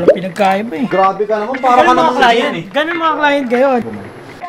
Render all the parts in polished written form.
Pinagkaiba eh. Grabe ka naman, para ka naman client eh. Ganun mga client kayo.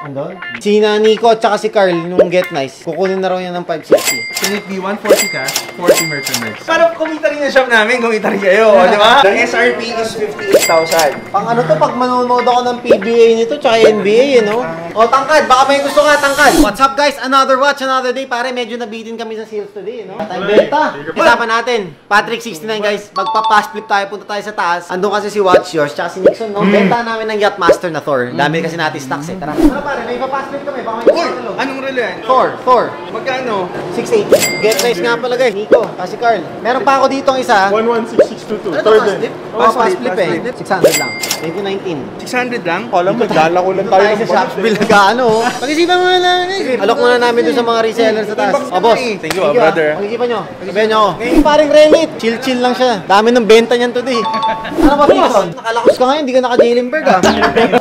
Andon? Si Nico at saka si Carl, nung Get Nice, kukunin na raw yan ng 560. Can it be 140 cash, 40 merchandise? Para kumita rin yung shop namin, kumita rin kayo, di ba? The SRP is 58,000. Pang ano to, pag manonood ako ng PBA nito, tsaka NBA, no? O, tangkad, baka may gusto ka, tangkad. What's up guys? Another watch, another day. Pare, medyo nabitin kami sa sales today, no? Tayo benta. Isapan natin. Patrick 69 guys, magpa-pass flip tayo, punta tayo sa taas. Andun kasi si Watch Yours, tsaka si Nixon, no? Benta namin ng Yachtmaster na Thor. Dami kasi natin stocks eh. Tara. Ano pare, may pa-pass flip kami, baka may gusto ka. Anong relo yan? Thor. Magkano? 680. Get Nice nga pala guys. Nico, kasi Carl. Meron pa ako dito ang isa. 116622. Ano to, pass flip? Oo, pass flip eh. 600 lang. 2019. 600 lang? Alam mo, dala ko lang tayo ng Shopsville nag-ano. Pag-isipan mo na. Alok muna namin doon sa mga resellers sa taas. O boss. Thank you, brother. Pag-isipan nyo. Sabihan nyo ako. Ngayon paring Remit. Chill lang siya. Dami ng benta niyan today. Ano ba boss? Nakalakas ka ngayon. Hindi ka naka-Jalenberg ah.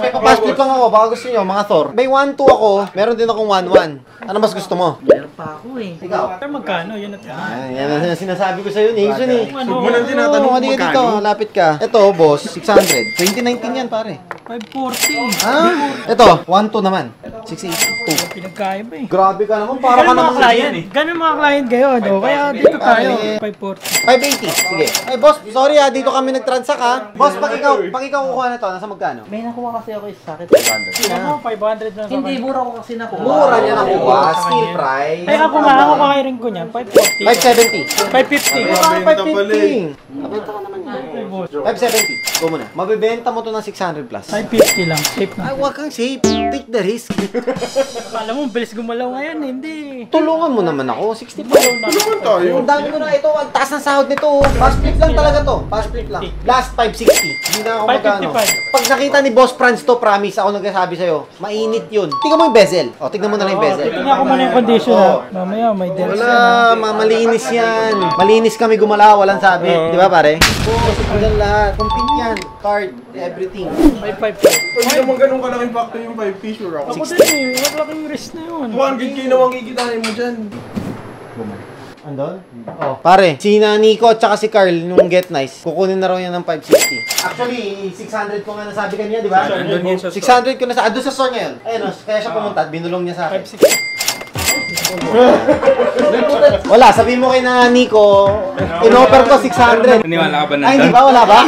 May papass flip lang ako. Baka gusto nyo. Mga Thor. May 1-2 ako. Meron din akong 1-1. Ano mas gusto mo? Meron pa ako eh. Ikaw? Pero magkano? Yun at Yan ang sinasabi ko sa'yo, Nation eh. Ano? Huwag mo nang tinatanong Halika dito, lapit ka. Ito, boss, 600. 2019 yan, pare. 540. Ah, ito, 1-2 naman. 682. Pinagkaiba eh. Grabe ka naman, para ka Ganun mga naman client eh. Ganun mga client kayo. No? Kaya dito tayo. 540. 580. Sige. Ay, boss, sorry ah, dito kami nag-transact ah. Boss, pag ikaw kukuha na to, nasa magkano? May nakuha kasi ako sa akin. Ako, 500 na. Hindi, mura ko kasi nakuha. Mura niya nakuha, steel price. Ay, ako nga, ako kakain ko niyan. 540. 570. 550. 550. Mabenta ka naman yan. 570. Go muna. Mabibenta mo to ng 600 plus. 550 lang. Safe na. Ay, wag kang safe. Take the risk. Akala mo, bilis gumalaw ngayon. Hindi. Tulungan mo naman ako. 65. Tulungan tayo. Ang dami ko na ito. Ang taas ng sahod nito. Fast flip lang talaga to. Fast flip lang. Last 560. Hindi na ako magkano. 555. Pag nakita ni Boss Franz to, promise, ako nagsasabi sa'yo, mainit yun. Tingnan mo yung bezel. O, tignan mo na lang yung bezel. Tingnan ko muna yung condition ha. Mamaya, may dents Wala, yan ha. malinis yan. Malinis kami gumalaw, walang sabi. Di ba pare? Oo, yan lahat. Complete yan. Card, everything. 555. Hindi naman ganun kalaking factor yung 5 fish or ako. Ako din eh. Malaking risk na yun. 100k na makikitain mo dyan. Andon? Oh. Pare, si Nico at saka si Carl nung Get Nice, kukunin na raw yan ng 560. Actually, 600 ko nga nasabi kanina, di ba? 600 ko na sa doon sa store ngayon. Ayun, kaya siya pumunta at binulong niya sa akin. 560. Wala, sabihin mo kay na Nico, in-offer ko 600. Naniwala ka ba Ay, hindi ba? Wala ba?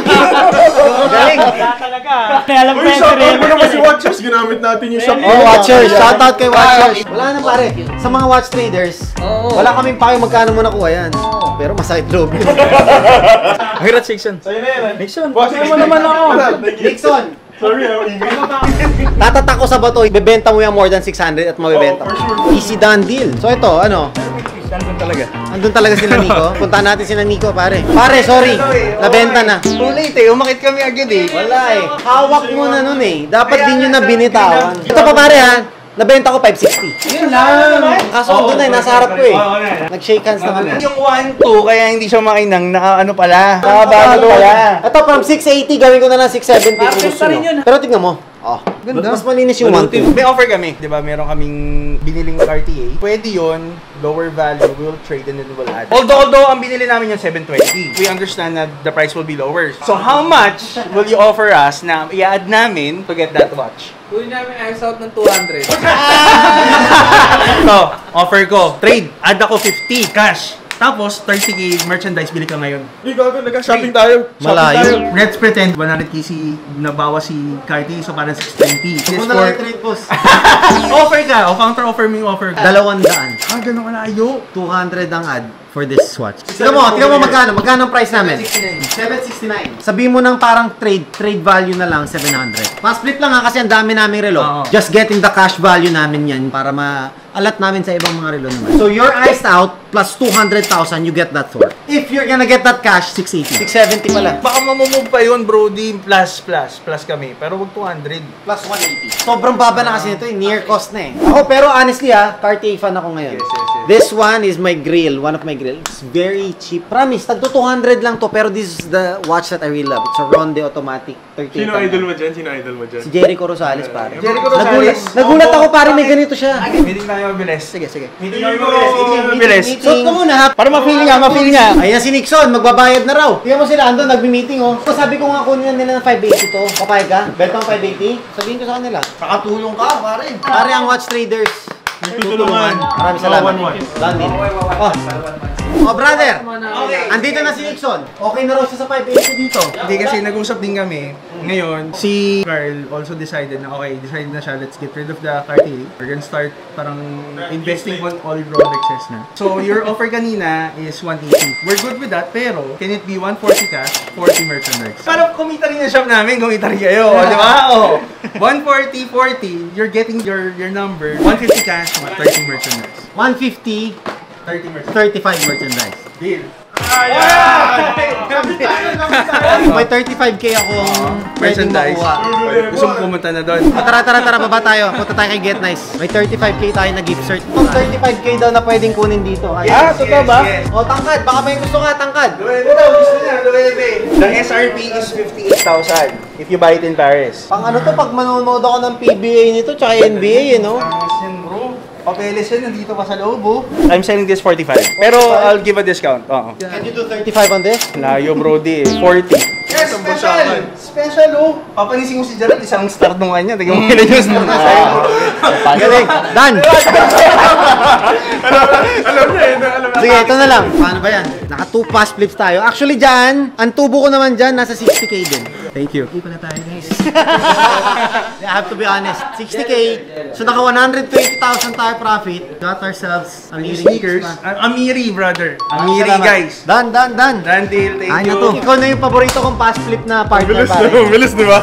Galing. Wala talaga. Kaya alam ko Uy, yung shoutout mo naman si Watchers. Ginamit natin yung shop. Oh, Watchers. Shoutout kay Watchers. Wala na pare. Sa mga watch traders, wala kaming pakiyo magkano mo nakuha yan. Pero masakit loob yun. Congrats, Nixon. Sa'yo na yan. Nixon, Boss, pagkain mo naman ako. Nixon, Sorry, ingay. tatatak ko sa bato, ibebenta mo yan more than 600 at mabibenta mo. Easy done deal. So ito, ano? Nandun talaga. Andun talaga sila Nico. Puntahan natin sila Nico, pare. Pare, sorry. Nabenta na. Too late eh, umakit kami agad eh. Wala eh. Hawak mo na nun eh. Dapat din nyo na binitawan. Ito pa pare ha. Nabenta ko 560. Yun lang. Kaso doon na eh, nasa harap ko eh. Nag-shake hands na kami. Yung 1-2, kaya hindi siya makinang ano pala. Nakabago pala. Ito from 680 gawin ko na lang 670 kung gusto nyo. Pero tignan mo. Oh, ganda. Mas malinis yung 1-2. May offer kami, di ba? Meron kaming biniling RTA. Pwede yun, lower value, we'll trade and then we'll add. Although ang binili namin yung 720, we understand that the price will be lower. So how much will you offer us na i-add namin to get that watch? Kunin namin ice out ng 200. So, offer ko, trade, add ako 50 cash. Tapos, 30k merchandise bili ka ngayon. Hindi gago, nagka-shopping tayo. Malayo. Let's pretend 100k si nabawa si Carti, so parang 620. Huwag mo na lang trade boss. Offer ka, o counter offer mo yung offer ka. 200. Ah, ganun kalayo. 200 ang ad for this watch. Tignan mo magkano. Magkano ang price namin? 769. Sabihin mo ng parang trade value na lang 700. Mas flip lang ha kasi ang dami naming relo. Just getting the cash value namin yan para ma-alat namin sa ibang mga relo naman. So you're iced out plus 200,000 you get that Thor. If you're gonna get that cash, 680. 670 pala. Baka mamumove pa yun, Brody. Plus kami. Pero wag 200. Plus 180. Sobrang baba na kasi nito, near cost na eh. Ako, pero honestly ha, Cartier fan ako ngayon. This one is my grill, one of my grill. It's very cheap. Promise, tagto 200 lang to, pero this is the watch that I really love. It's a Ronde automatic 38. Sino idol mo dyan? Si Jericho Rosales, pare. Jericho Rosales? Nagulat ako, pare, may ganito siya. Meeting tayo kami mabilis. Sige, sige. Meeting kami mabilis. Suot ka muna ha. Para ma-feel niya. Ayun na si Nixon, magbabayad na raw. Tingnan mo sila, andun, nagbi-meeting oh. So, sabi ko nga kunin na nila ng 580 to. Papayag ka? Benta mo 580? Sabihin ko sa kanila. Nakatulong ka, pare. Pare ang watch traders. Tutulungan. Maraming salamat. Done deal. Oh, brother. Okay. Andito na si Nixon. Okay na raw siya sa 580 dito. Hindi kasi nag-usap din kami. Ngayon, si Carl also decided na decided na siya, let's get rid of the Cartier. We're gonna start parang investing on all Rolexes na. So, your offer kanina is 180. We're good with that, pero can it be 140 cash, 40 merchandise? Parang kumita rin yung shop namin, kumita rin kayo, di ba? Oh, 140, 40, you're getting your number, 150 cash, 30 merchandise. 150, 30 merchandise. 35 merchandise. Deal. May 35k akong pwedeng Merchandise. makuha. Gusto mo pumunta na doon? O, tara, baba tayo. Punta tayo kay Get Nice. May 35k tayo na gift cert. Itong 35k daw na pwedeng kunin dito. Totoo ba? O, tangkad. Baka may gusto ka, tangkad. The SRP is 58,000 if you buy it in Paris. Pang ano to, pag manonood ako ng PBA nito, tsaka NBA, bro. Papeles yan, nandito pa sa loob, oh. I'm selling this 45. Pero I'll give a discount. Oo. Can you do 35 on this? Layo, brody, 40. Yes, special, oh. Papanising ko si Gerald, isang star nung kanya. Tignan mo kailan yung star na sa'yo. Galing. Done. Alam niya eh, alam niya. Sige, ito na lang. Paano ba yan? Naka 2 pass flips tayo. Actually dyan, ang tubo ko naman dyan, nasa 60k din. Thank you. Ipa na tayo, guys. I have to be honest. 60k. So naka 120,000 tayo profit. Got ourselves Amiri Sneakers. Amiri, brother. Amiri, guys. Done. Done deal, thank Ay na you. to. Ikaw na yung paborito kong pass flip na partner, pare. Bilis, di ba?